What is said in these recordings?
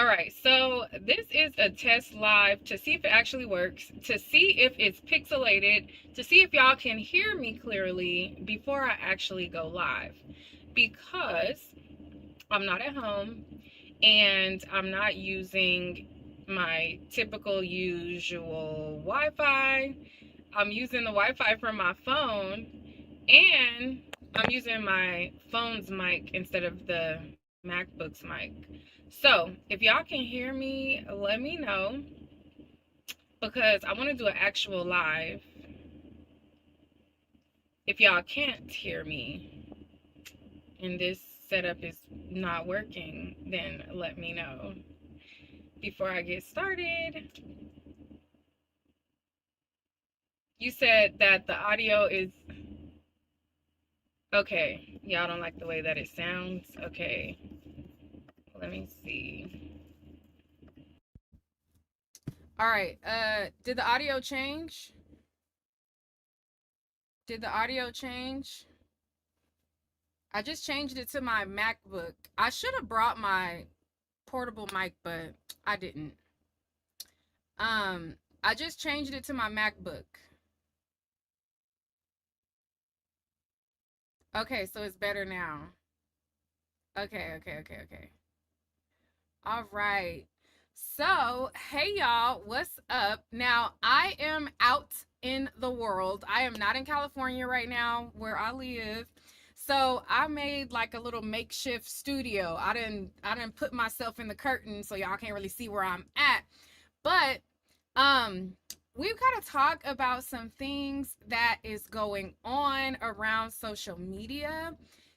All right, so this is a test live to see if it actually works, to see if it's pixelated, to see if y'all can hear me clearly before I actually go live. Because I'm not at home and I'm not using my typical usual Wi-Fi. I'm using the Wi-Fi from my phone, and I'm using my phone's mic instead of the MacBook's mic. So if y'all can hear me, let me know, because I want to do an actual live. If y'all can't hear me and this setup is not working, then let me know before I get started. You said that the audio is okay. Y'all don't like the way that it sounds. Okay, let me see. All right, did the audio change? Did the audio change? I just changed it to my MacBook. I should have brought my portable mic, but I didn't. I just changed it to my MacBook. Okay, so it's better now. Okay. All right. So, hey y'all, what's up? Now, I am out in the world. I am not in California right now where I live. So, I made like a little makeshift studio. I didn't put myself in the curtain so y'all can't really see where I'm at. But we've got to talk about some things that is going on around social media.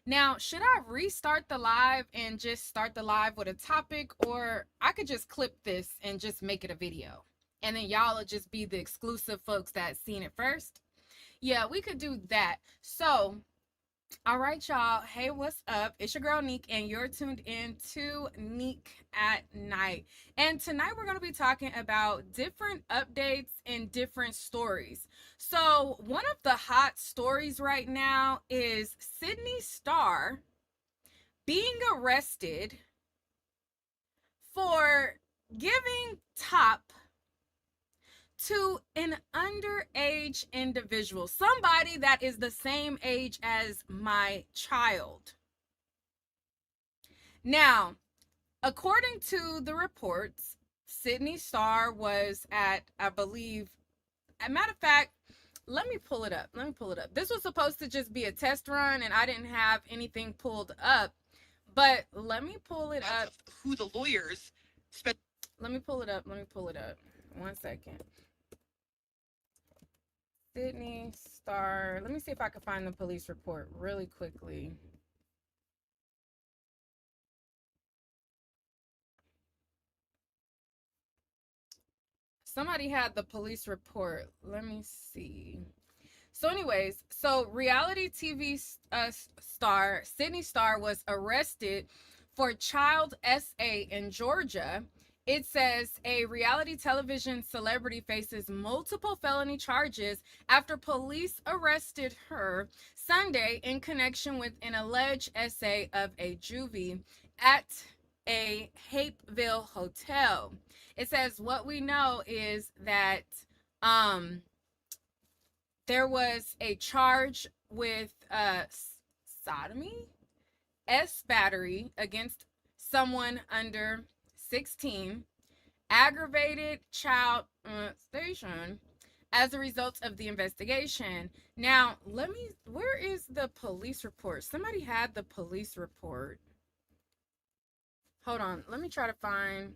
Now, should I restart the live and just start the live with a topic, or I could just clip this and just make it a video? And then y'all will just be the exclusive folks that seen it first. Yeah, we could do that. So, all right, y'all. Hey, what's up? It's your girl Nique, and you're tuned in to Nique at Night. And tonight we're going to be talking about different updates and different stories. So, one of the hot stories right now is Sydney Starr being arrested for giving top to an underage individual, somebody that is the same age as my child. Now, according to the reports, Sydney Starr was at, I believe, a matter of fact, let me pull it up. This was supposed to just be a test run, and I didn't have anything pulled up. But let me pull it up. Who the lawyers spent. Let me pull it up. 1 second. Sydney Starr. Let me see if I can find the police report really quickly. Somebody had the police report. Let me see. So anyways, reality TV star Sydney Starr was arrested for child SA in Georgia. It says a reality television celebrity faces multiple felony charges after police arrested her Sunday in connection with an alleged SA of a juvie at a Hapeville hotel. It says what we know is that there was a charge with sodomy, battery against someone under 16, aggravated child molestation as a result of the investigation. Now, where is the police report? Somebody had the police report. Hold on, let me try to find,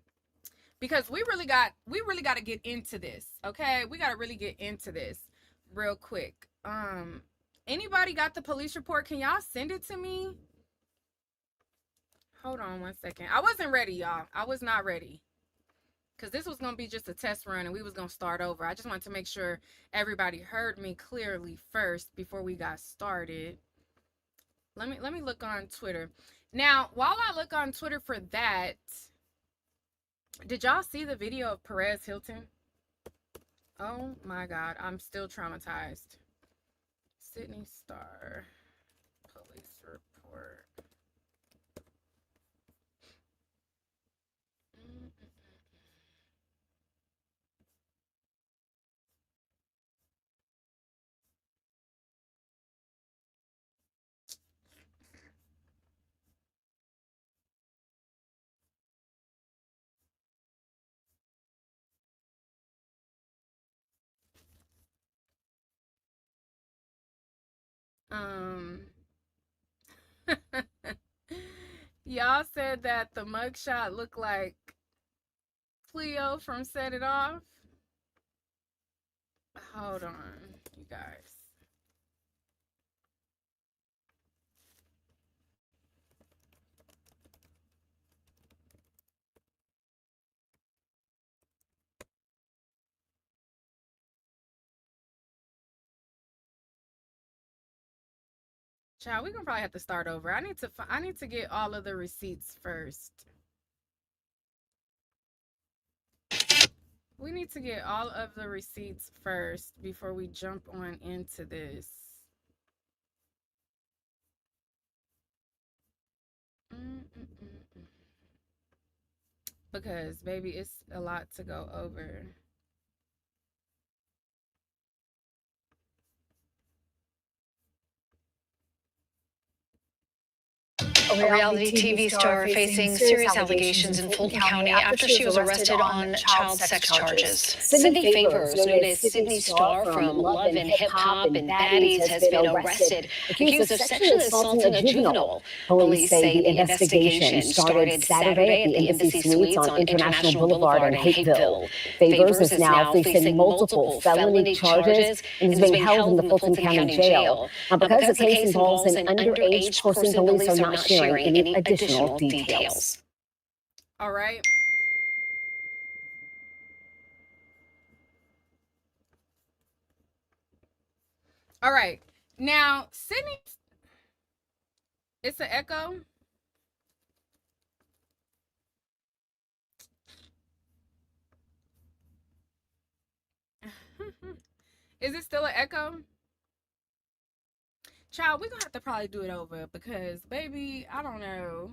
because we really got to get into this, okay? We got to really get into this real quick. Anybody got the police report? Can y'all send it to me? Hold on 1 second. I wasn't ready, y'all. I was not ready, because this was going to be just a test run and we was going to start over. I just wanted to make sure everybody heard me clearly first before we got started. Let me look on Twitter. Now, while I look on Twitter for that, did y'all see the video of Perez Hilton? Oh my God, I'm still traumatized. Sydney Starr police report. Um, y'all said that the mugshot looked like Cleo from Set It Off. Hold on, you guys. Child, we gonna probably have to start over. I need to get all of the receipts first. We need to get all of the receipts first before we jump on into this. Mm-mm-mm-mm. Because baby, it's a lot to go over. A reality TV star facing serious allegations in Fulton County after she was arrested on child sex charges. Sydney Favors, known as Sydney Star from Love and Hip Hop and Baddies, has been arrested, accused of sexually assaulting a juvenile. Police say the investigation started Saturday at the Embassy Suites on International Boulevard in Hapeville. Favors is now facing multiple felony charges and is being held in the Fulton County Jail. Now, because the case involves an underage person, police are not sharing any additional details. All right. All right. Now, Sydney, it's an echo. Is it still an echo? Child, we're gonna have to probably do it over because, baby, I don't know.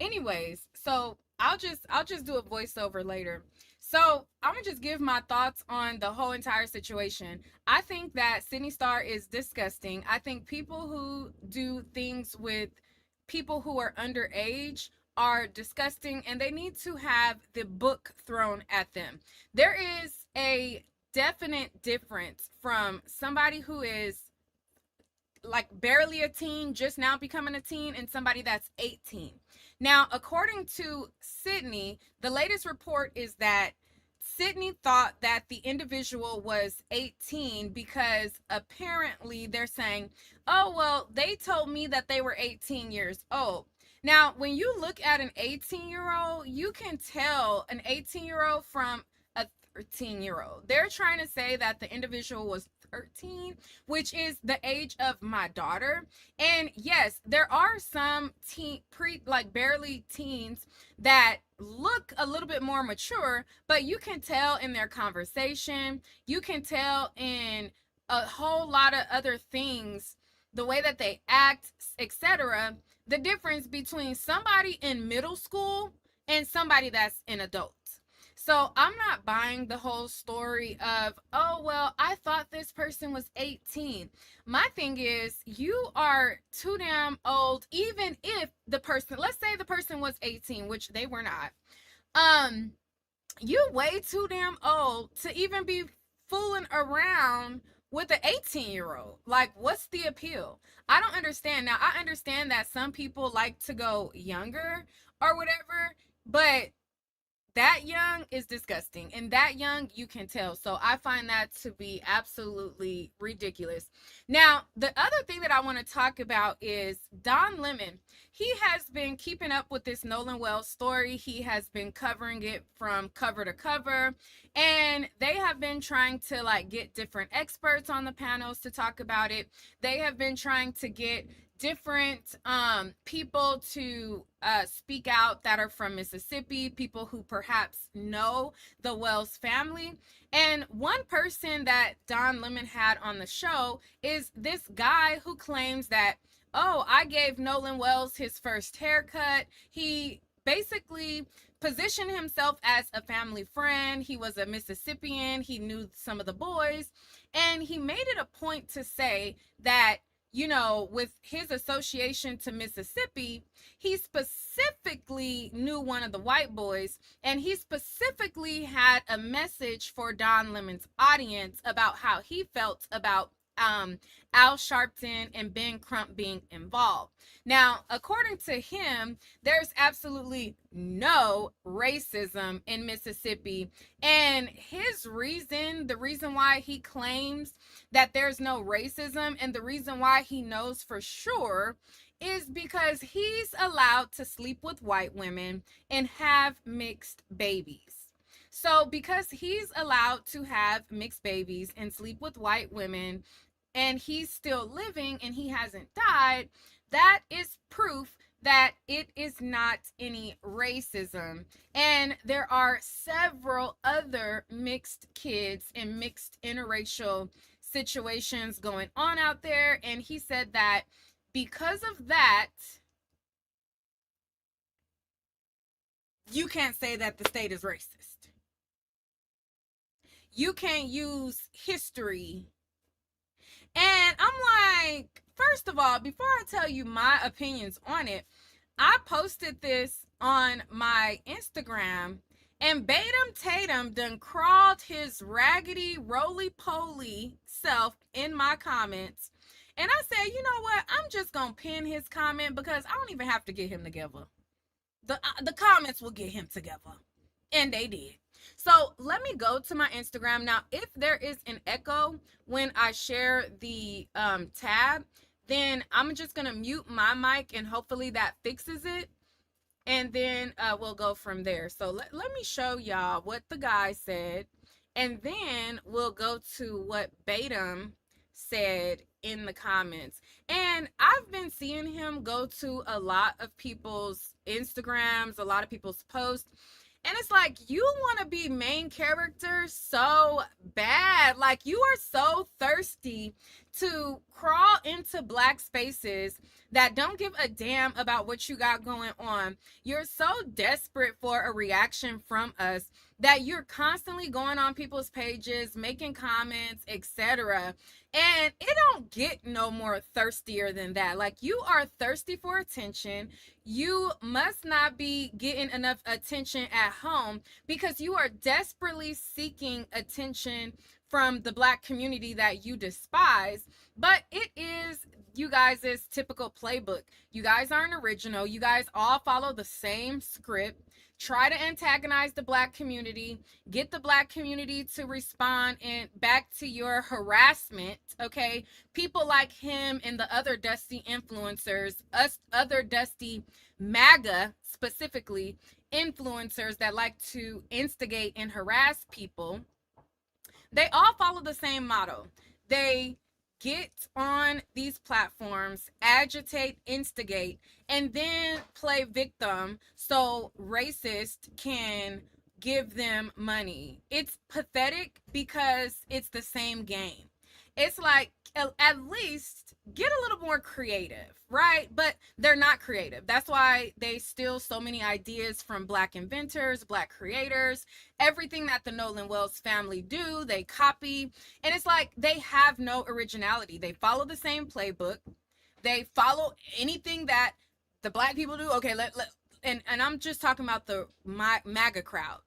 Anyways, so I'll just do a voiceover later. So I'm gonna just give my thoughts on the whole entire situation. I think that Sydney Star is disgusting. I think people who do things with people who are underage are disgusting and they need to have the book thrown at them. There is a definite difference from somebody who is like barely a teen, just now becoming a teen, and somebody that's 18. Now, according to Sydney, the latest report is that Sydney thought that the individual was 18 because apparently they're saying, oh, well, they told me that they were 18 years old. Now, when you look at an 18-year-old, you can tell an 18-year-old from a 13-year-old. They're trying to say that the individual was 13, which is the age of my daughter. And yes, there are some like barely teens that look a little bit more mature, but you can tell in their conversation, you can tell in a whole lot of other things, the way that they act, etc., the difference between somebody in middle school and somebody that's an adult. So I'm not buying the whole story of, oh, well, I thought this person was 18. My thing is, you are too damn old, even if the person, let's say the person was 18, which they were not. You way too damn old to even be fooling around with an 18-year-old. Like, what's the appeal? I don't understand. Now, I understand that some people like to go younger or whatever, but that young is disgusting, and that young you can tell. So I find that to be absolutely ridiculous. Now, the other thing that I want to talk about is Don Lemon. He has been keeping up with this Nolan Wells story. He has been covering it from cover to cover, and they have been trying to like get different experts on the panels to talk about it. They have been trying to get different people to speak out that are from Mississippi, people who perhaps know the Wells family. And one person that Don Lemon had on the show is this guy who claims that, oh, I gave Nolan Wells his first haircut. He basically positioned himself as a family friend. He was a Mississippian. He knew some of the boys. And he made it a point to say that you know, with his association to Mississippi, he specifically knew one of the white boys, and he specifically had a message for Don Lemon's audience about how he felt about Al Sharpton and Ben Crump being involved. Now, according to him, there's absolutely no racism in Mississippi. And his reason, the reason why he claims that there's no racism and the reason why he knows for sure is because he's allowed to sleep with white women and have mixed babies. So, because he's allowed to have mixed babies and sleep with white women, and he's still living and he hasn't died, that is proof that it is not any racism. And there are several other mixed kids and mixed interracial situations going on out there. And he said that because of that, you can't say that the state is racist. You can't use history. And I'm like, first of all, before I tell you my opinions on it, I posted this on my Instagram, and Batum Tatum done crawled his raggedy roly-poly self in my comments. And I said, you know what? I'm just going to pin his comment because I don't even have to get him together. The comments will get him together. And they did. So let me go to my Instagram. Now, if there is an echo when I share the tab, then I'm just going to mute my mic and hopefully that fixes it. And then we'll go from there. So let me show y'all what the guy said. And then we'll go to what Batum said in the comments. And I've been seeing him go to a lot of people's Instagrams, a lot of people's posts. And it's like, you want to be main character so bad. Like, you are so thirsty to crawl into Black spaces that don't give a damn about what you got going on. You're so desperate for a reaction from us that you're constantly going on people's pages, making comments, etc. And it don't get no more thirstier than that. Like, you are thirsty for attention. You must not be getting enough attention at home because you are desperately seeking attention from the Black community that you despise. But it is you guys' typical playbook. You guys aren't original. You guys all follow the same script. Try to antagonize the Black community, get the Black community to respond and back to your harassment, okay? People like him and the other dusty influencers, us other dusty MAGA specifically, influencers that like to instigate and harass people, they all follow the same motto. They get on these platforms, agitate, instigate, and then play victim so racist can give them money. It's pathetic because it's the same game. It's like, at least get a little more creative, right? But they're not creative. That's why they steal so many ideas from Black inventors, Black creators. Everything that the Nolan Wells family do, they copy. And it's like they have no originality. They follow the same playbook. They follow anything that the Black people do. Okay, and I'm just talking about the MAGA crowd.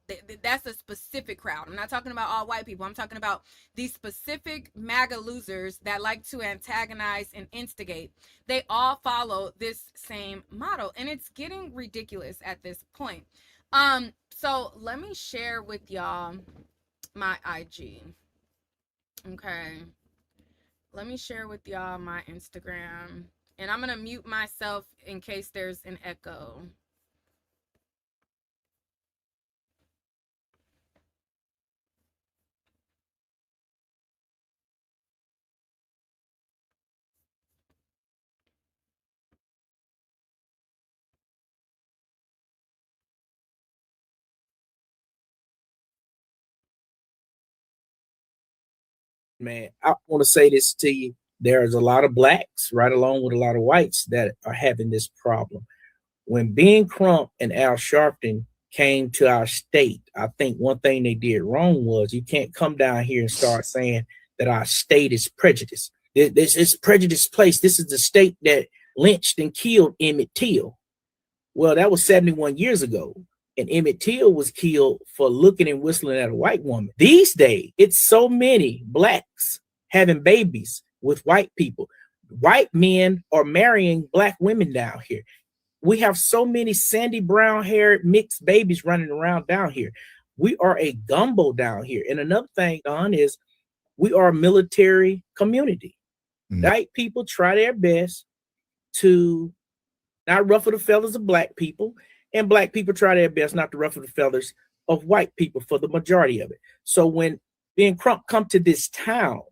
That's a specific crowd. I'm not talking about all white people. I'm talking about these specific MAGA losers that like to antagonize and instigate. They all follow this same model, and it's getting ridiculous at this point. So let me share with y'all my IG. Okay. Let me share with y'all my Instagram, and I'm going to mute myself in case there's an echo. Man, I want to say this to you. There's a lot of Blacks, right along with a lot of whites, that are having this problem. When Ben Crump and Al Sharpton came to our state, I think one thing they did wrong was you can't come down here and start saying that our state is prejudiced. This is prejudiced place. This is the state that lynched and killed Emmett Till. Well, that was 71 years ago. And Emmett Till was killed for looking and whistling at a white woman. These days, it's so many blacks having babies with white people. White men are marrying black women down here. We have so many sandy brown haired mixed babies running around down here. We are a gumbo down here. And another thing, Don, is we are a military community. White people try their best to not ruffle the feathers of black people, and black people try their best not to ruffle the feathers of white people for the majority of it. So when Ben Crump come to this town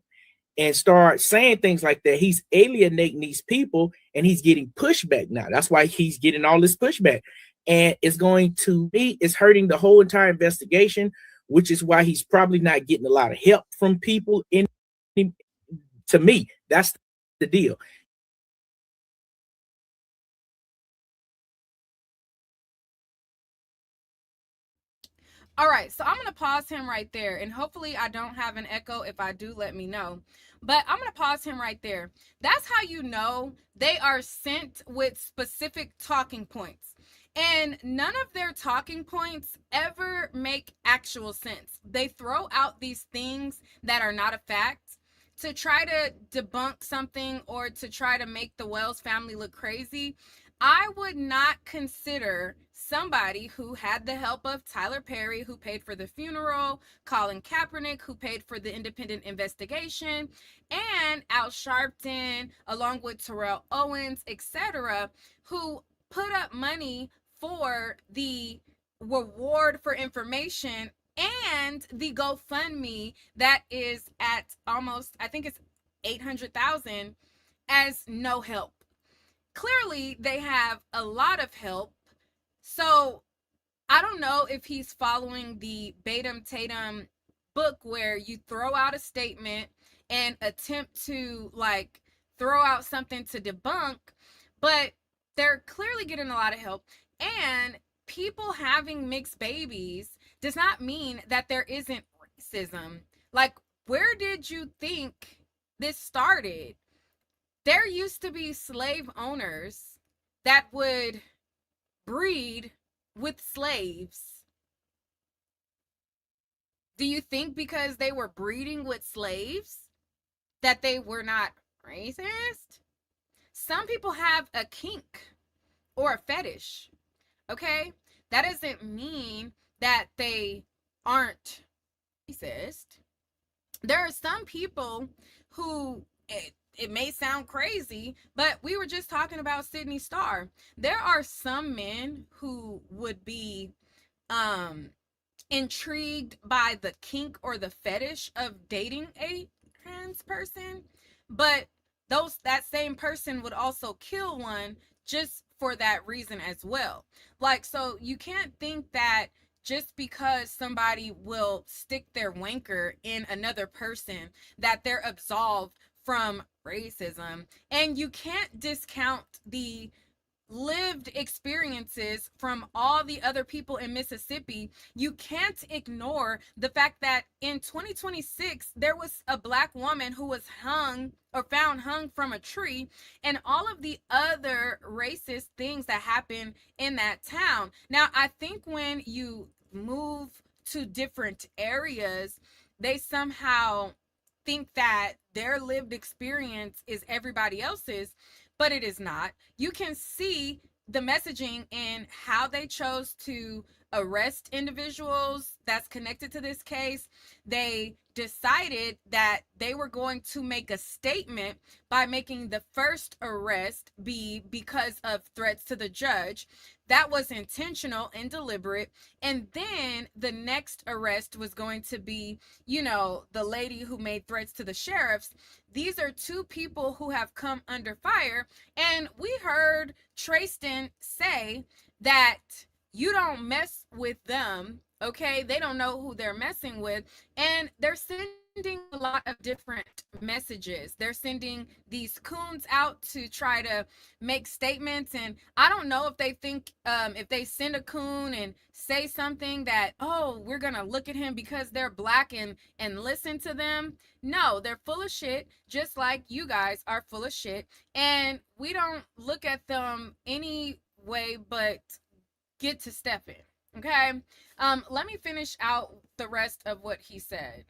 and start saying things like that, he's alienating these people and he's getting pushback now. That's why he's getting all this pushback. And it's going to be, it's hurting the whole entire investigation, which is why he's probably not getting a lot of help from people. To me, that's the deal. All right, so I'm going to pause him right there, and hopefully I don't have an echo. If I do, let me know. But I'm going to pause him right there. That's how you know they are sent with specific talking points. And none of their talking points ever make actual sense. They throw out these things that are not a fact to try to debunk something or to try to make the Wells family look crazy. I would not consider somebody who had the help of Tyler Perry, who paid for the funeral, Colin Kaepernick, who paid for the independent investigation, and Al Sharpton, along with Terrell Owens, etc., who put up money for the reward for information and the GoFundMe that is at almost, I think it's 800,000 as no help. Clearly, they have a lot of help. So I don't know if he's following the Batum Tatum book where you throw out a statement and attempt to like throw out something to debunk, but they're clearly getting a lot of help. And people having mixed babies does not mean that there isn't racism. Like, where did you think this started? There used to be slave owners that would breed with slaves. Do you think because they were breeding with slaves that they were not racist? Some people have a kink or a fetish, okay? That doesn't mean that they aren't racist. There are some people who, it may sound crazy, but we were just talking about Sydney Starr. There are some men who would be intrigued by the kink or the fetish of dating a trans person, but that same person would also kill one just for that reason as well. Like, so you can't think that just because somebody will stick their wanker in another person that they're absolved from racism. And you can't discount the lived experiences from all the other people in Mississippi. You can't ignore the fact that in 2026 there was a black woman who was hung or found hung from a tree, and all of the other racist things that happen in that town. Now, I think when you move to different areas, they somehow think that their lived experience is everybody else's, but it is not. You can see the messaging in how they chose to arrest individuals that's connected to this case. They decided that they were going to make a statement by making the first arrest be because of threats to the judge. That was intentional and deliberate. And then the next arrest was going to be, the lady who made threats to the sheriffs. These are two people who have come under fire. And we heard Trayston say that you don't mess with them, okay? They don't know who they're messing with. And they're sending sending a lot of different messages. They're sending these coons out to try to make statements, and I don't know if they think if they send a coon and say something that, oh, we're gonna look at him because they're black and listen to them. No, they're full of shit, just like you guys are full of shit, and we don't look at them any way but get to stepping. Okay. Let me finish out the rest of what he said.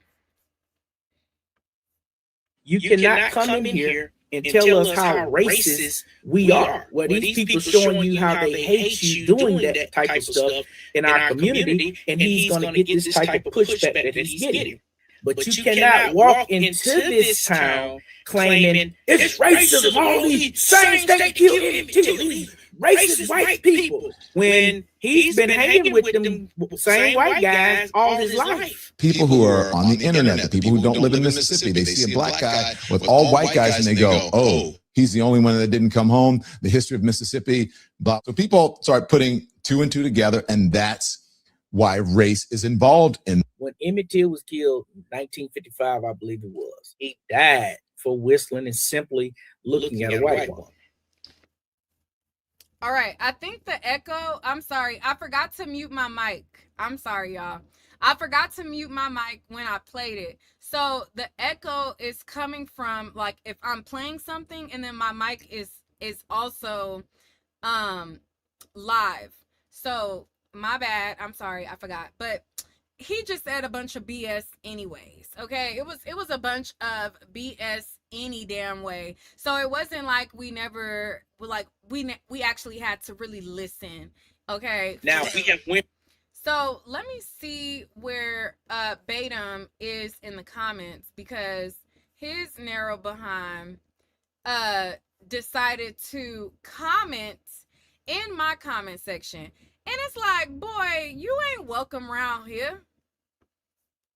You cannot come in here and tell us how racist we are. Well, these people showing you how they hate you doing that type of stuff in our community, and he's going to get this type of pushback that he's getting. But you cannot walk into this town claiming it's racism, all these same state kill racist white people, when he's been hanging with them same white guys all his life. People who are on the internet, the people who don't live in Mississippi, they see a black guy with all white guys and they go, oh, he's the only one that didn't come home. The history of Mississippi. But so people start putting two and two together, and that's why race is involved in. When Emmett Till was killed in 1955, I believe it was, he died for whistling and simply looking at a white woman. All right, I think the echo, I'm sorry, I forgot to mute my mic. I'm sorry, y'all. I forgot to mute my mic when I played it. So the echo is coming from, like, if I'm playing something and then my mic is also live. So my bad. I'm sorry, I forgot. But he just said a bunch of BS anyways. Okay, it was a bunch of BS any damn way. So it wasn't like we never, like, we actually had to really listen. Okay, now we have went. So let me see where Batum is in the comments, because his narrow behind decided to comment in my comment section, and it's like, boy, you ain't welcome around here.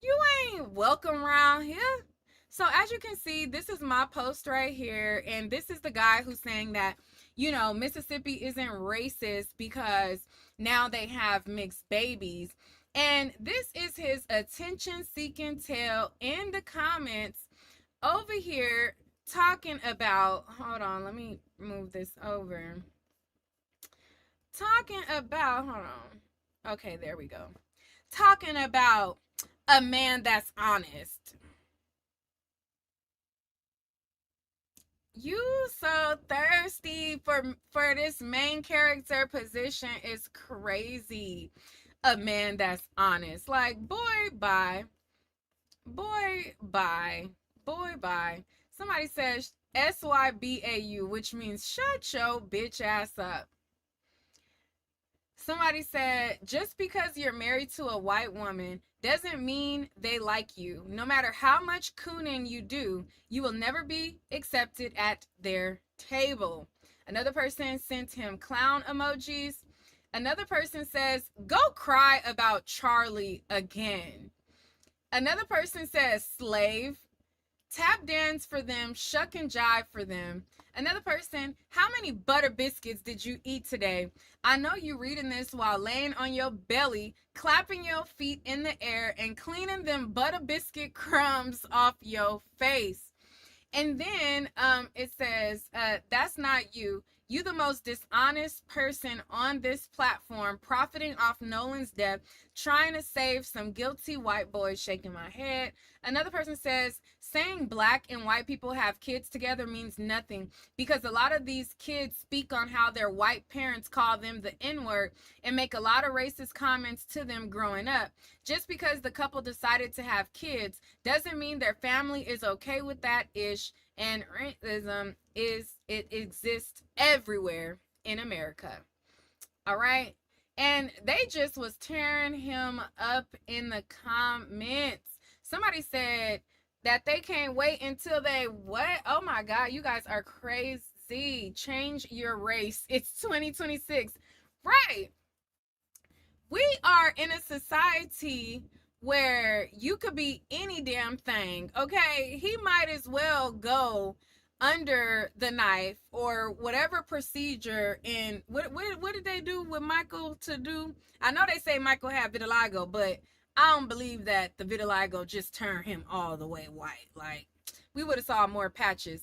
You ain't welcome around here. So as you can see, this is my post right here, and this is the guy who's saying that, you know, Mississippi isn't racist because now they have mixed babies. And this is his attention-seeking tale in the comments over here talking about, hold on, let me move this over. Talking about, hold on. Okay, there we go. Talking about a man that's honest. You so thirsty for this main character position is crazy. A man that's honest. Like, boy, bye. Boy, bye. Boy, bye. Somebody says SYBAU, which means shut your bitch ass up. Somebody said, just because you're married to a white woman doesn't mean they like you. No matter how much cooning you do, you will never be accepted at their table. Another person sent him clown emojis. Another person says, go cry about Charlie again. Another person says, slave. Tap dance for them, shuck and jive for them. Another person, how many butter biscuits did you eat today? I know you reading this while laying on your belly, clapping your feet in the air, and cleaning them butter biscuit crumbs off your face. And then it says, that's not you. You the most dishonest person on this platform, profiting off Nolan's death, trying to save some guilty white boys, shaking my head. Another person says, saying black and white people have kids together means nothing, because a lot of these kids speak on how their white parents call them the N-word and make a lot of racist comments to them growing up. Just because the couple decided to have kids doesn't mean their family is okay with that ish, and racism it exists everywhere in America. All right. And they just was tearing him up in the comments. Somebody said that they can't wait until they what? Oh my God, you guys are crazy. Change your race. It's 2026. Right. We are in a society where you could be any damn thing. Okay. He might as well go under the knife or whatever procedure. And what did they do with Michael to do? I know they say Michael had vitiligo, but I don't believe that the vitiligo just turned him all the way white. Like, we would have saw more patches.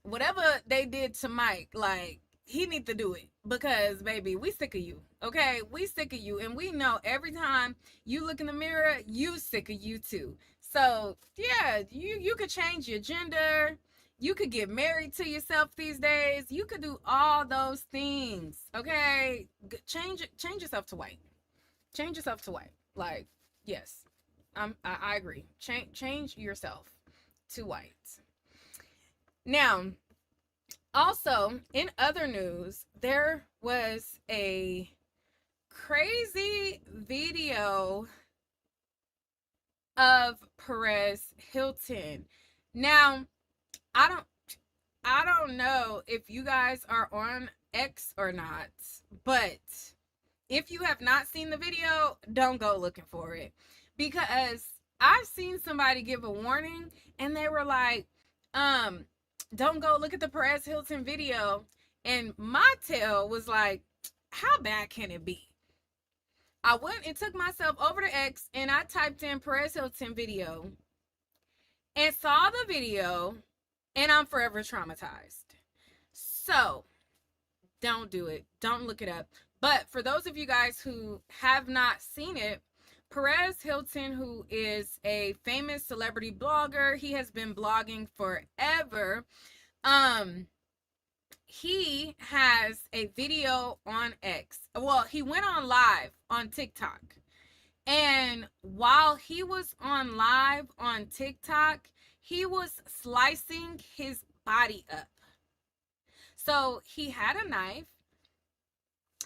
Whatever they did to Mike, like, he need to do it, because baby, we sick of you. Okay, we sick of you, and we know every time you look in the mirror, you sick of you too. So yeah, you could change your gender. You could get married to yourself these days. You could do all those things. Okay, change yourself to white. Change yourself to white. Like, yes, I agree. Change yourself to white. Now, also, in other news, there was a crazy video of Perez Hilton. Now, I don't know if you guys are on X or not, but if you have not seen the video, don't go looking for it, because I've seen somebody give a warning and they were like, don't go look at the Perez Hilton video. And my tail was like, how bad can it be? I went and took myself over to X and I typed in Perez Hilton video and saw the video, and I'm forever traumatized. So don't do it. Don't look it up. But for those of you guys who have not seen it, Perez Hilton, who is a famous celebrity blogger, he has been blogging forever. He has a video on X. Well, he went on live on TikTok. And while he was on live on TikTok, he was slicing his body up. So he had a knife,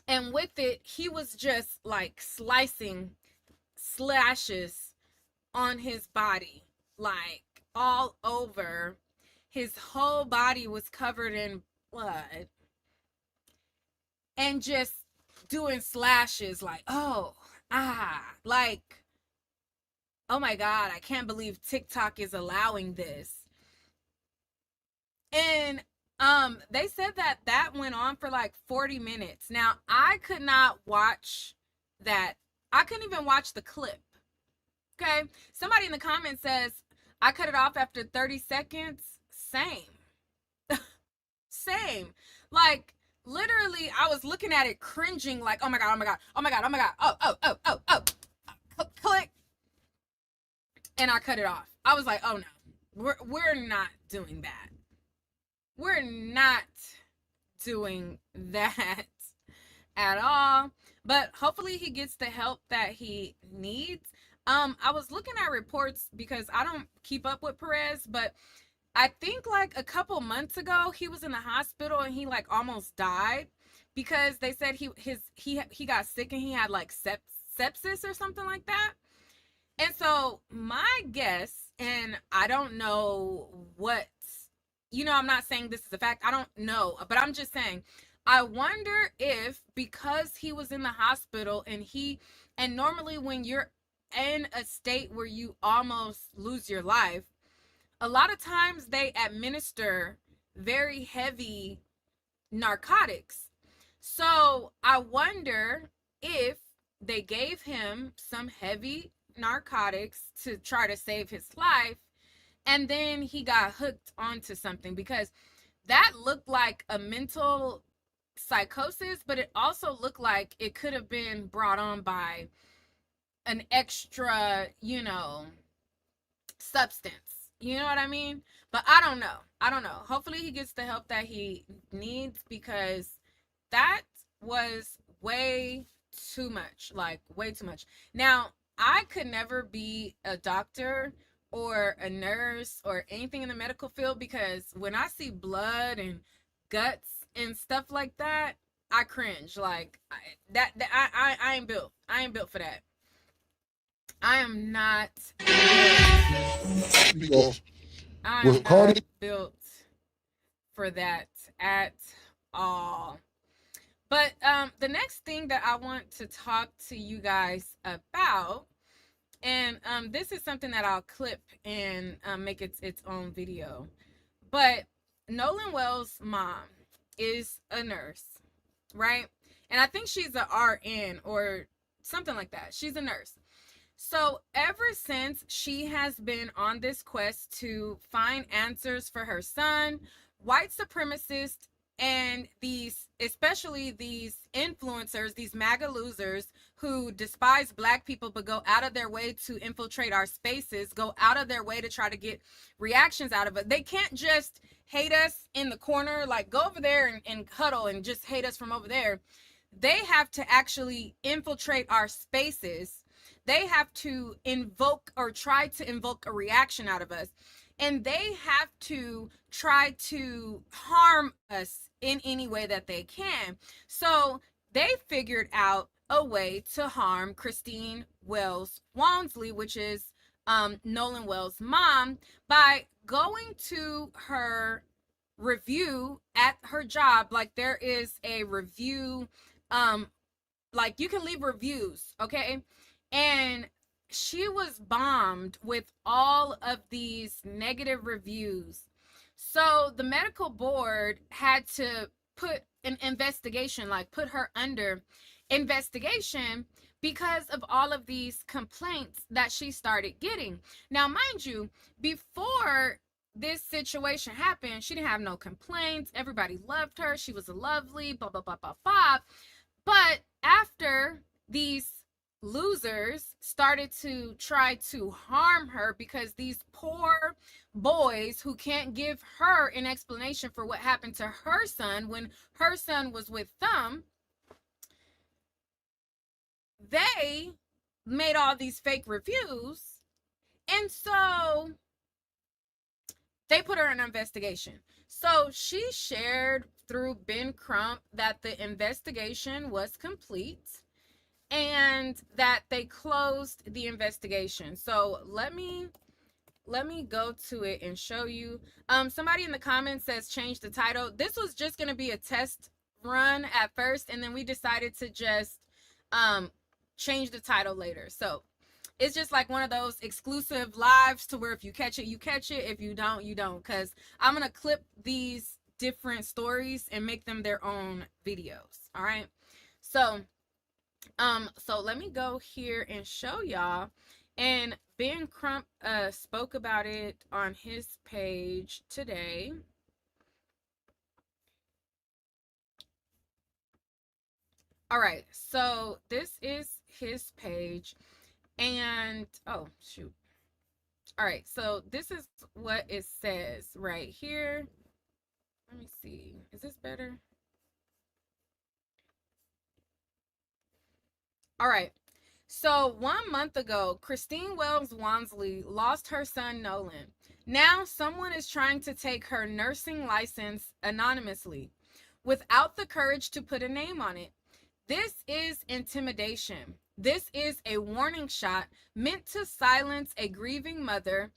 and with it, he was just like slicing slashes on his body, like all over. His whole body was covered in blood, and just doing slashes like, like, oh my God, I can't believe TikTok is allowing this. And they said that went on for like 40 minutes. Now, I could not watch that. I couldn't even watch the clip. Okay? Somebody in the comments says, I cut it off after 30 seconds. Same. Same. Like, literally, I was looking at it cringing like, oh my God, oh my God, oh my God, oh my God, oh. Click. And I cut it off. I was like, oh no, we're not doing that. We're not doing that at all. But hopefully he gets the help that he needs. I was looking at reports because I don't keep up with Perez, but I think like a couple months ago he was in the hospital and he like almost died because they said he got sick and he had like sepsis or something like that. And so my guess, and I don't know what, I'm not saying this is a fact, I don't know, but I'm just saying, I wonder if because he was in the hospital and normally when you're in a state where you almost lose your life, a lot of times they administer very heavy narcotics. So I wonder if they gave him some heavy narcotics to try to save his life, and then he got hooked onto something, because that looked like a mental psychosis, but it also looked like it could have been brought on by an extra, substance. You know what I mean? But I don't know. Hopefully he gets the help that he needs, because that was way too much, like way too much. Now, I could never be a doctor or a nurse or anything in the medical field, because when I see blood and guts and stuff like that, I cringe. Like I ain't built. I ain't built for that. I am not built for that at all. But the next thing that I want to talk to you guys about, and this is something that I'll clip and make its own video. But Nolan Wells' mom is a nurse, right? And I think she's a RN or something like that. She's a nurse. So ever since she has been on this quest to find answers for her son, white supremacists and these, especially these influencers, these MAGA losers who despise black people but go out of their way to infiltrate our spaces, go out of their way to try to get reactions out of it. They can't just hate us in the corner, like go over there and huddle and just hate us from over there. They have to actually infiltrate our spaces. They have to invoke or try to invoke a reaction out of us. And they have to try to harm us in any way that they can. So they figured out a way to harm Christine Wells Walmsley, which is Nolan Wells' mom, by going to her review at her job. Like there is a review, like you can leave reviews, okay? And she was bombed with all of these negative reviews. So the medical board had to put an investigation, like put her under investigation because of all of these complaints that she started getting. Now, mind you, before this situation happened, she didn't have no complaints. Everybody loved her. She was a lovely, blah, blah, blah, blah, blah. But after these losers started to try to harm her because these poor boys who can't give her an explanation for what happened to her son when her son was with them, they made all these fake reviews. And so they put her in an investigation. So she shared through Ben Crump that the investigation was complete and that they closed the investigation. So let me go to it and show you. Somebody in the comments says change the title. This was just going to be a test run at first, and then we decided to just change the title later. So it's just like one of those exclusive lives to where if you catch it, you catch it. If you don't, you don't. Because I'm going to clip these different stories and make them their own videos. All right. So let me go here and show y'all. And Ben Crump spoke about it on his page today. All right, so this is his page. And oh shoot. All right, so this is what it says right here. Let me see. Is this better? All right. So 1 month ago, Christine Wells Walmsley lost her son Nolan. Now someone is trying to take her nursing license anonymously without the courage to put a name on it. This is intimidation. This is a warning shot meant to silence a grieving mother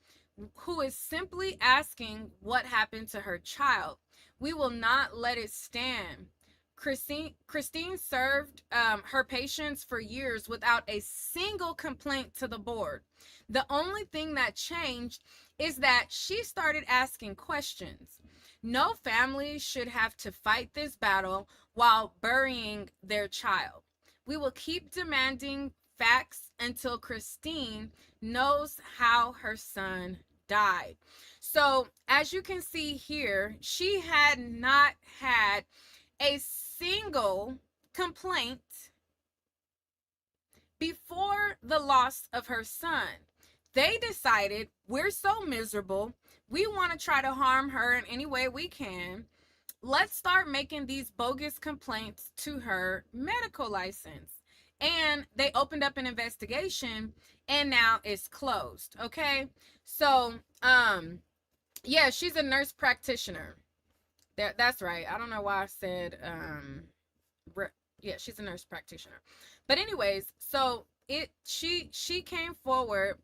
who is simply asking what happened to her child. We will not let it stand. Christine served her patients for years without a single complaint to the board. The only thing that changed is that she started asking questions. No family should have to fight this battle while burying their child. We will keep demanding facts until Christine knows how her son died. So, as you can see here, she had not had a single complaint before the loss of her son. They decided, we're so miserable, we want to try to harm her in any way we can. Let's start making these bogus complaints to her medical license. And they opened up an investigation and now it's closed. Okay. So, yeah, she's a nurse practitioner. That's right. I don't know why I said, yeah, she's a nurse practitioner. But anyways, so she came forward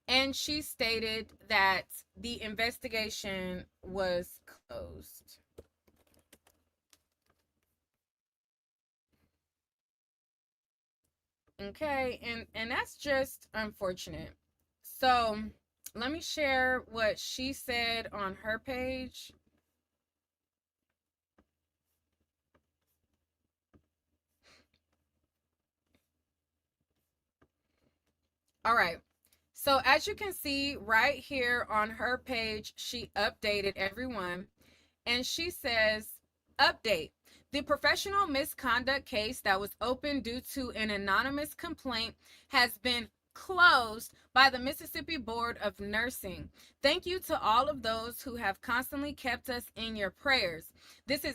and she stated that the investigation was closed. Okay, and that's just unfortunate. So let me share what she said on her page. All right. So as you can see right here on her page, she updated everyone, and she says, update. The professional misconduct case that was opened due to an anonymous complaint has been closed by the Mississippi Board of Nursing. Thank you to all of those who have constantly kept us in your prayers. This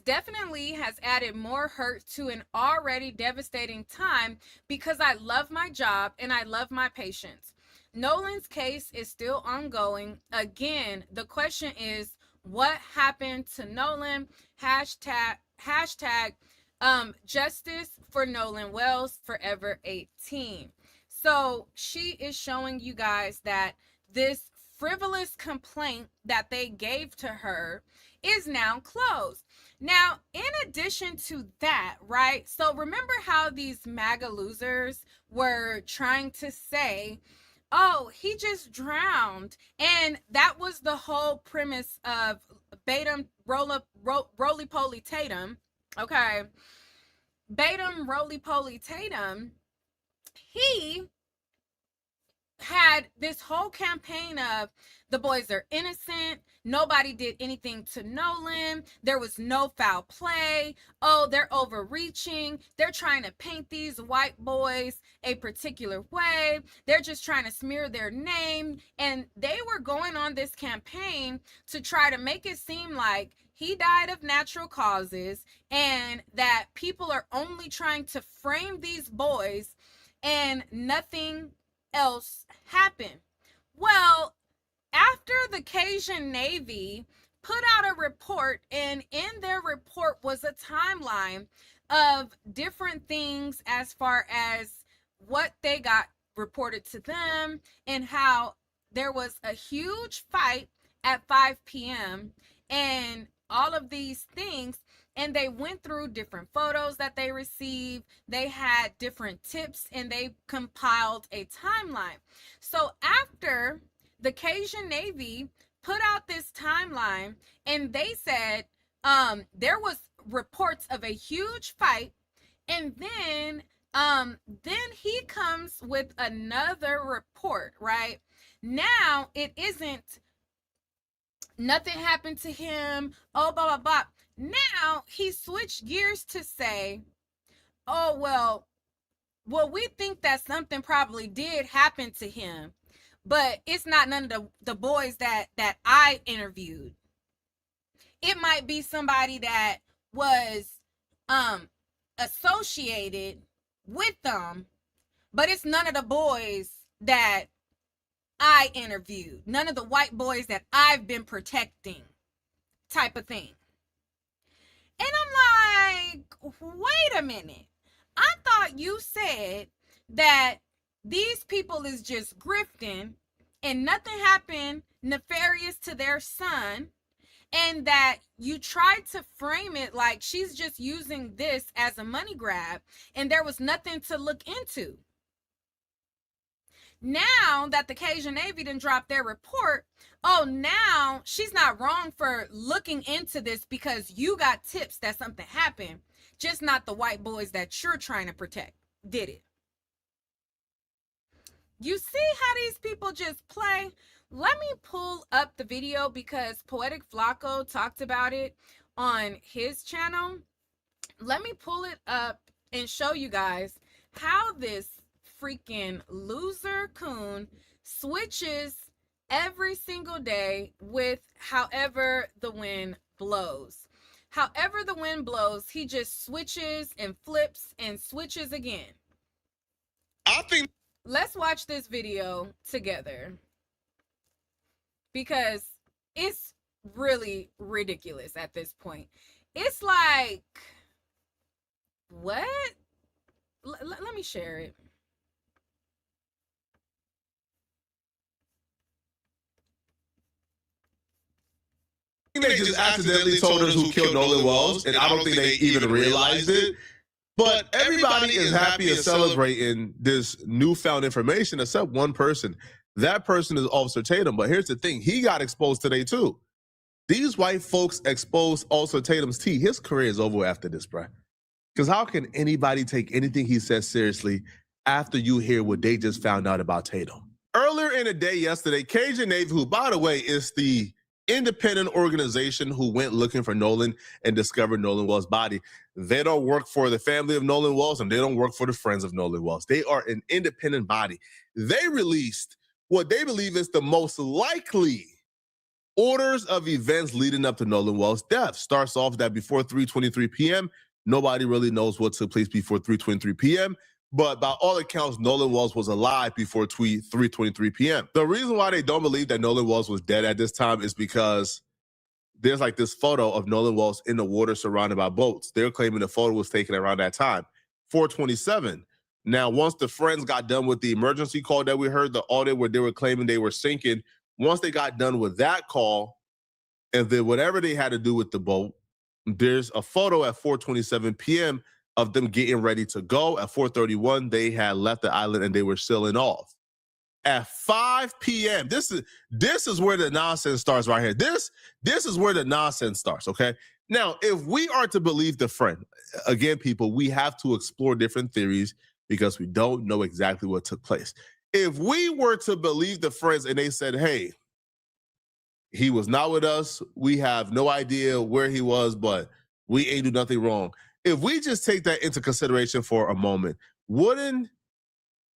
definitely has added more hurt to an already devastating time because I love my job and I love my patients. Nolan's case is still ongoing. Again, the question is, what happened to Nolan? Hashtag justice for Nolan Wells forever 18. So she is showing you guys that this frivolous complaint that they gave to her is now closed. Now, in addition to that, right? So remember how these MAGA losers were trying to say, oh, he just drowned. And that was the whole premise of Batum Roly-Poly Tatum. Okay. Batum Roly-Poly Tatum, he had this whole campaign of the boys are innocent, nobody did anything to Nolan, there was no foul play, oh, they're overreaching, they're trying to paint these white boys a particular way, they're just trying to smear their name. And they were going on this campaign to try to make it seem like he died of natural causes and that people are only trying to frame these boys and nothing else happened. Well, after the Cajun Navy put out a report, and in their report was a timeline of different things as far as what they got reported to them and how there was a huge fight at 5 p.m. and all of these things. And they went through different photos that they received. They had different tips and they compiled a timeline. So after the Cajun Navy put out this timeline and they said there was reports of a huge fight, and then he comes with another report, right? Now it isn't nothing happened to him, oh, blah, blah, blah. Now he switched gears to say, oh, well, we think that something probably did happen to him, but it's not none of the boys that I interviewed. It might be somebody that was associated with them, but it's none of the boys that I interviewed, none of the white boys that I've been protecting, type of thing. And I'm like, wait a minute. I thought you said that these people is just grifting and nothing happened nefarious to their son, and that you tried to frame it like she's just using this as a money grab and there was nothing to look into. Now that the Cajun Navy didn't drop their report, oh, now she's not wrong for looking into this because you got tips that something happened, just not the white boys that you're trying to protect did it. You see how these people just play? Let me pull up the video because Poetic Flacco talked about it on his channel. Let me pull it up and show you guys how this freaking loser coon switches every single day with however the wind blows. However the wind blows, he just switches and flips and switches again. I think. Let's watch this video together because it's really ridiculous at this point. It's like, what? Let me share it. They just accidentally told us who killed Nolan Wells, and I don't think they even realized it. But everybody is happy and celebrating this newfound information except one person. That person is Officer Tatum. But here's the thing. He got exposed today, too. These white folks exposed Officer Tatum's tea. His career is over after this, bro. Because how can anybody take anything he says seriously after you hear what they just found out about Tatum. Earlier in the day yesterday, Cajun Navy, who, by the way, is the independent organization who went looking for Nolan and discovered Nolan Wells' body. They don't work for the family of Nolan Wells, and they don't work for the friends of Nolan Wells. They are an independent body. They released what they believe is the most likely orders of events leading up to Nolan Wells' death. Starts off that before 3:23 p.m., nobody really knows what took place before 3:23 p.m., but by all accounts, Nolan Wells was alive before 3:23 p.m. The reason why they don't believe that Nolan Wells was dead at this time is because there's like this photo of Nolan Wells in the water surrounded by boats. They're claiming the photo was taken around that time, 4:27. Now, once the friends got done with the emergency call that we heard, the audit where they were claiming they were sinking, once they got done with that call, and then whatever they had to do with the boat, there's a photo at 4:27 p.m. of them getting ready to go. At 4:31, they had left the island and they were sailing off. At 5 p.m., this is where the nonsense starts right here. This is where the nonsense starts, okay? Now, if we are to believe the friend, again, people, we have to explore different theories because we don't know exactly what took place. If we were to believe the friends and they said, hey, he was not with us, we have no idea where he was, but we ain't do nothing wrong. If we just take that into consideration for a moment, wouldn't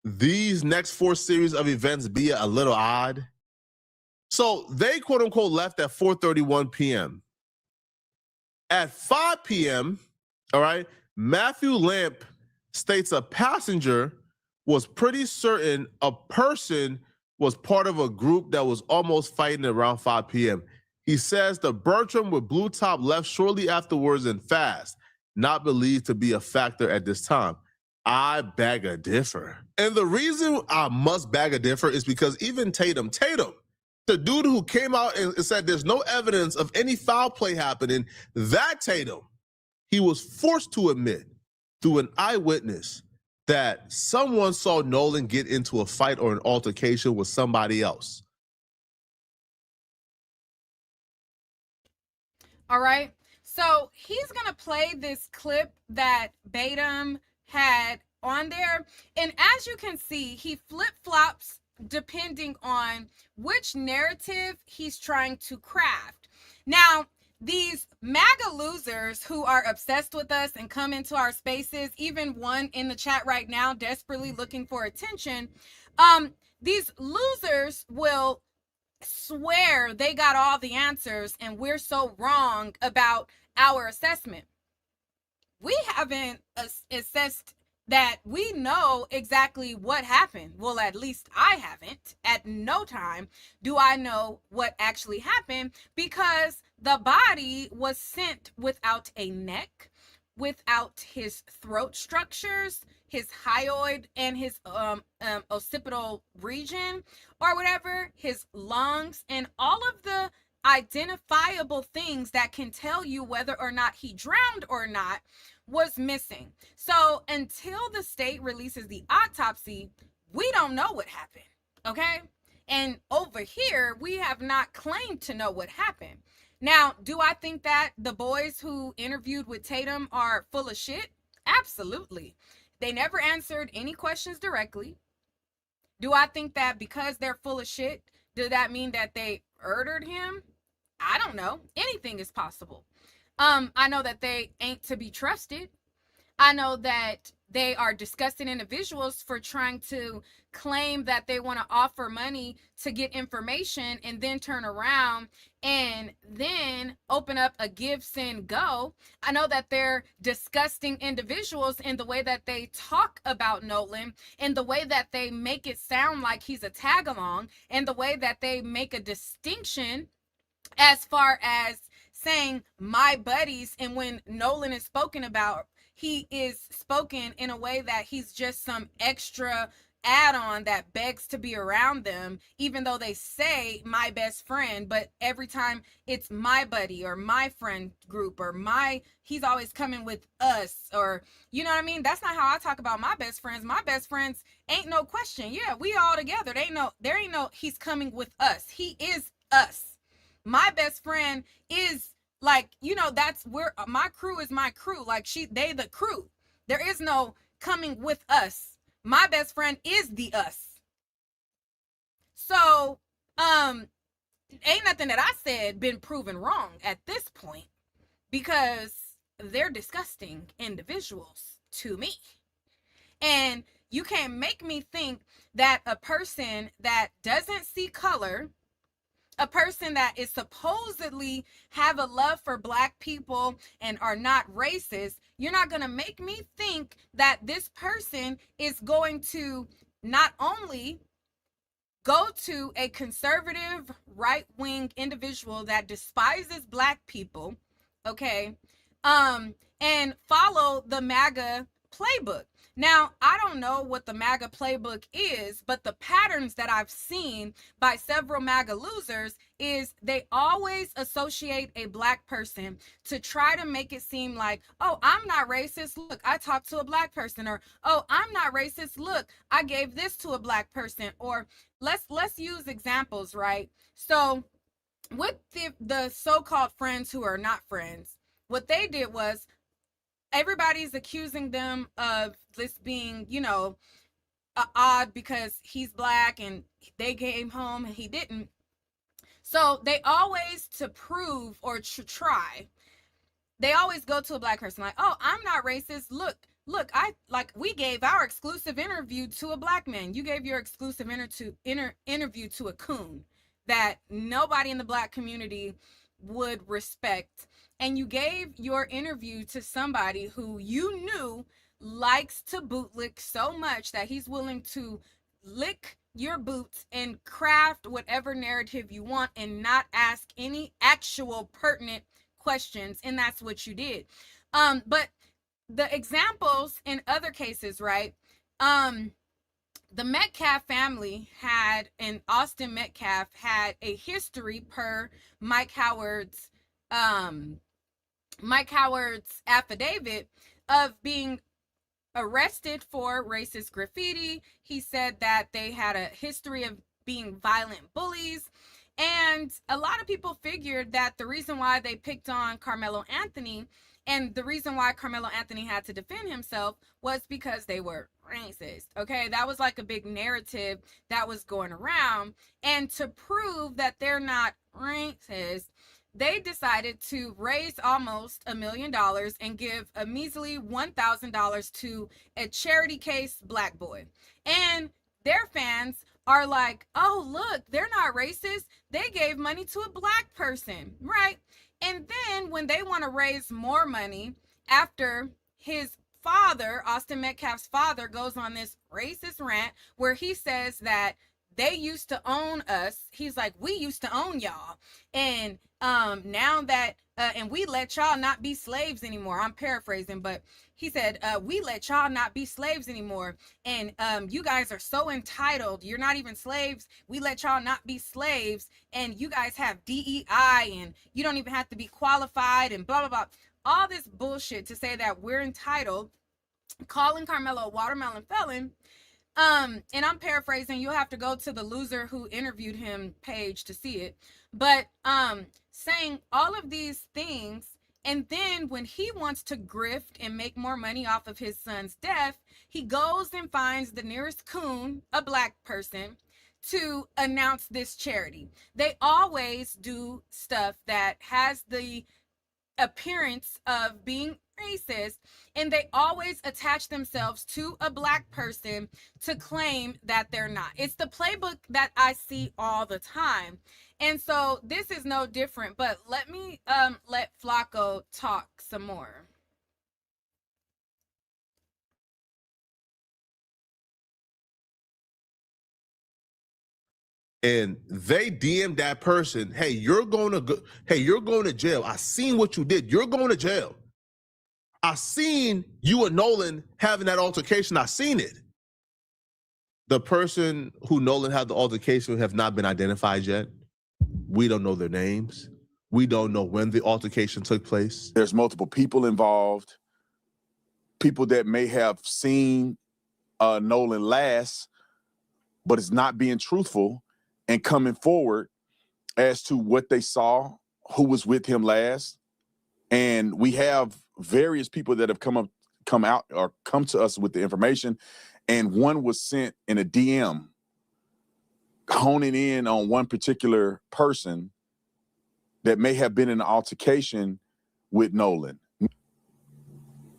these next 4 series of events be a little odd? So they quote unquote left at 4:31 p.m. At 5 p.m., all right, Matthew Lamp states a passenger was pretty certain a person was part of a group that was almost fighting around 5 p.m. He says the Bertram with blue top left shortly afterwards and fast, not believed to be a factor at this time. I beg a differ. And the reason I must beg a differ is because even Tatum, the dude who came out and said there's no evidence of any foul play happening, that Tatum, he was forced to admit through an eyewitness that someone saw Nolan get into a fight or an altercation with somebody else. All right. So he's going to play this clip that Batum had on there. And as you can see, he flip-flops depending on which narrative he's trying to craft. Now, these MAGA losers who are obsessed with us and come into our spaces, even one in the chat right now desperately looking for attention, these losers will swear they got all the answers and we're so wrong about our assessment. We haven't assessed that we know exactly what happened. Well, at least I haven't. At no time do I know what actually happened because the body was sent without a neck, without his throat structures, his hyoid and his occipital region or whatever, his lungs, and all of the identifiable things that can tell you whether or not he drowned or not was missing. So until the state releases the autopsy, we don't know what happened, okay? And over here, we have not claimed to know what happened. Now, do I think that the boys who interviewed with Tatum are full of shit? Absolutely. They never answered any questions directly. Do I think that because they're full of shit, does that mean that they murdered him? I don't know. Anything is possible. I know that they ain't to be trusted. I know that they are disgusting individuals for trying to claim that they want to offer money to get information and then turn around and then open up a give, send, go. I know that they're disgusting individuals in the way that they talk about Nolan, in the way that they make it sound like he's a tag along, and the way that they make a distinction as far as saying my buddies, and when Nolan is spoken about, he is spoken in a way that he's just some extra add-on that begs to be around them, even though they say my best friend, but every time it's my buddy or my friend group or he's always coming with us, or you know what I mean? That's not how I talk about my best friends. My best friends ain't no question. Yeah, we all together. There ain't no he's coming with us. He is us. My best friend is like, you know, that's where my crew is my crew. Like they the crew. There is no coming with us. My best friend is the us. So, ain't nothing that I said been proven wrong at this point, because they're disgusting individuals to me. And you can't make me think that a person that doesn't see color, a person that is supposedly have a love for black people and are not racist, you're not going to make me think that this person is going to not only go to a conservative right-wing individual that despises black people, okay, and follow the MAGA playbook. Now, I don't know what the MAGA playbook is, but the patterns that I've seen by several MAGA losers is they always associate a black person to try to make it seem like, oh, I'm not racist. Look, I talked to a black person. Or, oh, I'm not racist. Look, I gave this to a black person. Or let's use examples, right? So with the so-called friends who are not friends, what they did was, everybody's accusing them of this being, odd because he's black and they came home and he didn't. So they always, to prove or to try, they always go to a black person like, oh, I'm not racist. Look, we gave our exclusive interview to a black man. You gave your exclusive interview to a coon that nobody in the black community would respect. And you gave your interview to somebody who you knew likes to bootlick so much that he's willing to lick your boots and craft whatever narrative you want and not ask any actual pertinent questions. And that's what you did. But the examples in other cases, right? The Metcalf family had, and Austin Metcalf had a history per Mike Howard's affidavit of being arrested for racist graffiti. He said that they had a history of being violent bullies. And a lot of people figured that the reason why they picked on Carmelo Anthony and the reason why Carmelo Anthony had to defend himself was because they were racist. Okay, that was like a big narrative that was going around. And to prove that they're not racist, they decided to raise almost $1 million and give a measly $1,000 to a charity case black boy. And their fans are like, oh, look, they're not racist. They gave money to a black person, right? And then when they want to raise more money after his father, Austin Metcalf's father, goes on this racist rant where he says that they used to own us. He's like, we used to own y'all. And now that, and we let y'all not be slaves anymore. I'm paraphrasing, but he said, we let y'all not be slaves anymore. And you guys are so entitled. You're not even slaves. We let y'all not be slaves. And you guys have DEI and you don't even have to be qualified and blah, blah, blah. All this bullshit to say that we're entitled, calling Carmelo a watermelon felon. And I'm paraphrasing. You'll have to go to the loser who interviewed him page to see it. But saying all of these things, and then when he wants to grift and make more money off of his son's death, he goes and finds the nearest coon, a black person, to announce this charity. They always do stuff that has the appearance of being racist, and they always attach themselves to a black person to claim that they're not. It's the playbook that I see all the time. And so this is no different, but let me let Flacco talk some more. And they DM that person, hey, you're going to jail. I seen what you did. You're going to jail. I seen you and Nolan having that altercation. I seen it. The person who Nolan had the altercation with have not been identified yet. We don't know their names. We don't know when the altercation took place. There's multiple people involved, people that may have seen Nolan last, but it's not being truthful and coming forward as to what they saw, who was with him last. And we have various people that have come out or come to us with the information. and one was sent in a DM honing in on one particular person that may have been in an altercation with Nolan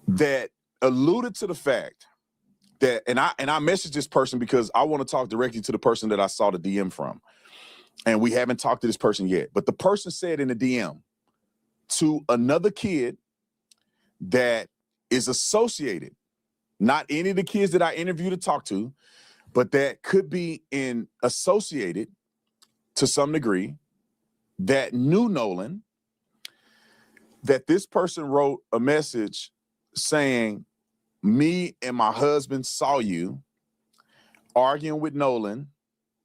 that alluded to the fact that, and I messaged this person because I want to talk directly to the person that I saw the DM from. And we haven't talked to this person yet. But the person said in the DM to another kid that is associated, not any of the kids that I interviewed to talk to, but that could be associated to some degree, that knew Nolan, that this person wrote a message saying, me and my husband saw you arguing with Nolan,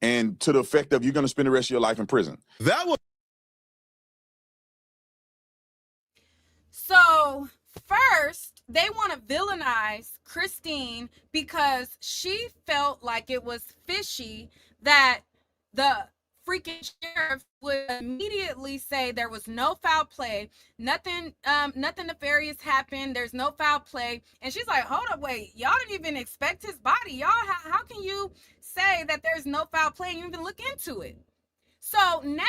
and to the effect of you're going to spend the rest of your life in prison. That was So first, they want to villainize Christine because she felt like it was fishy that the freaking sheriff would immediately say there was no foul play, nothing nefarious happened, there's no foul play. And she's like, hold up, wait, y'all didn't even expect his body. Y'all, how can you say that there's no foul play and you even look into it? So now,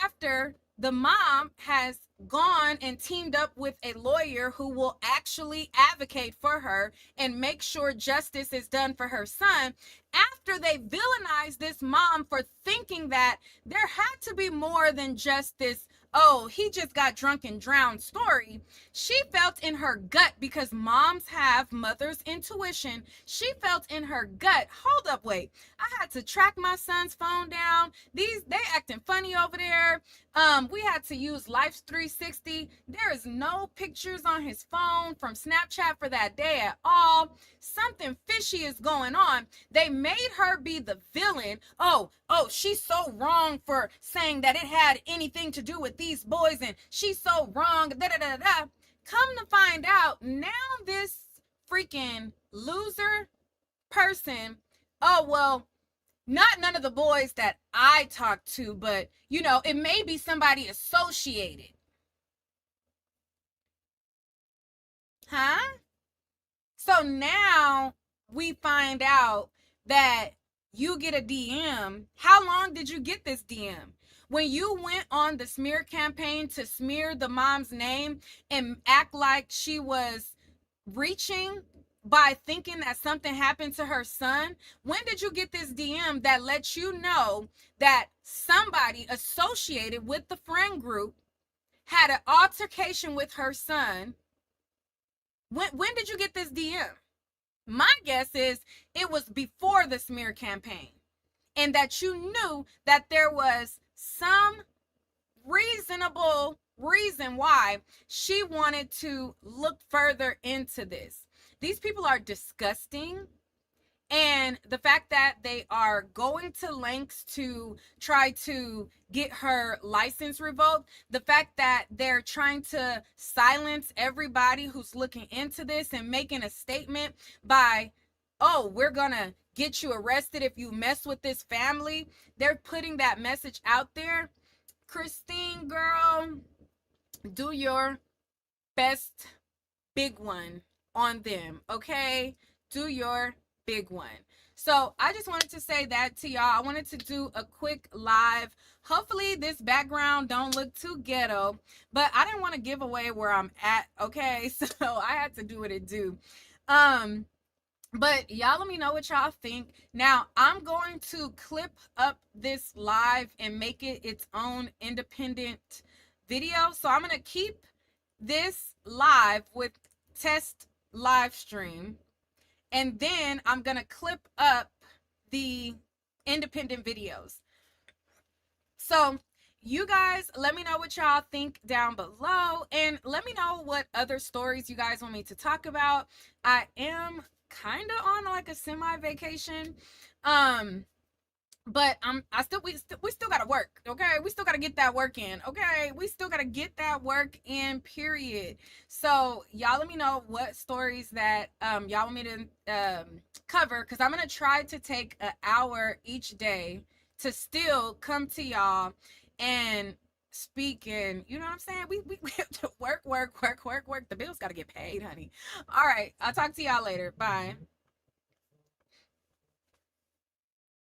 after the mom has gone and teamed up with a lawyer who will actually advocate for her and make sure justice is done for her son, after they villainize this mom for thinking that there had to be more than just this, oh, he just got drunk and drowned story, she felt in her gut, because moms have mother's intuition, she felt in her gut, hold up, wait, I had to track my son's phone down. They acting funny over there. We had to use Life's 360. There is no pictures on his phone from Snapchat for that day at all. Something fishy is going on. They made her be the villain. Oh, she's so wrong for saying that it had anything to do with these boys, and she's so wrong. Come to find out, now this freaking loser person, oh, well, not none of the boys that I talked to, but, you know, it may be somebody associated. Huh? So now we find out that you get a DM. How long did you get this DM? When you went on the smear campaign to smear the mom's name and act like she was reaching by thinking that something happened to her son, when did you get this DM that lets you know that somebody associated with the friend group had an altercation with her son? When did you get this DM? My guess is it was before the smear campaign, and that you knew that there was some reasonable reason why she wanted to look further into this. These people are disgusting, and the fact that they are going to lengths to try to get her license revoked, the fact that they're trying to silence everybody who's looking into this and making a statement by, oh, we're gonna get you arrested if you mess with this family. They're putting that message out there. Christine, girl, do your best big one on them, okay? Do your big one. So I just wanted to say that to y'all. I wanted to do a quick live. Hopefully this background don't look too ghetto, but I didn't want to give away where I'm at, okay? So I had to do what it do. But y'all let me know what y'all think. Now, I'm going to clip up this live and make it its own independent video. So I'm going to keep this live with test live stream, and then I'm going to clip up the independent videos. So you guys let me know what y'all think down below, and let me know what other stories you guys want me to talk about. I am kind of on like a semi vacation, but we still gotta work, okay? We still gotta get that work in, okay? We still gotta get that work in, period. So y'all let me know what stories that y'all want me to cover, because I'm gonna try to take an hour each day to still come to y'all and speak, and you know what I'm saying, we have to work. The bills gotta get paid, honey. All right, I'll talk to y'all later. Bye.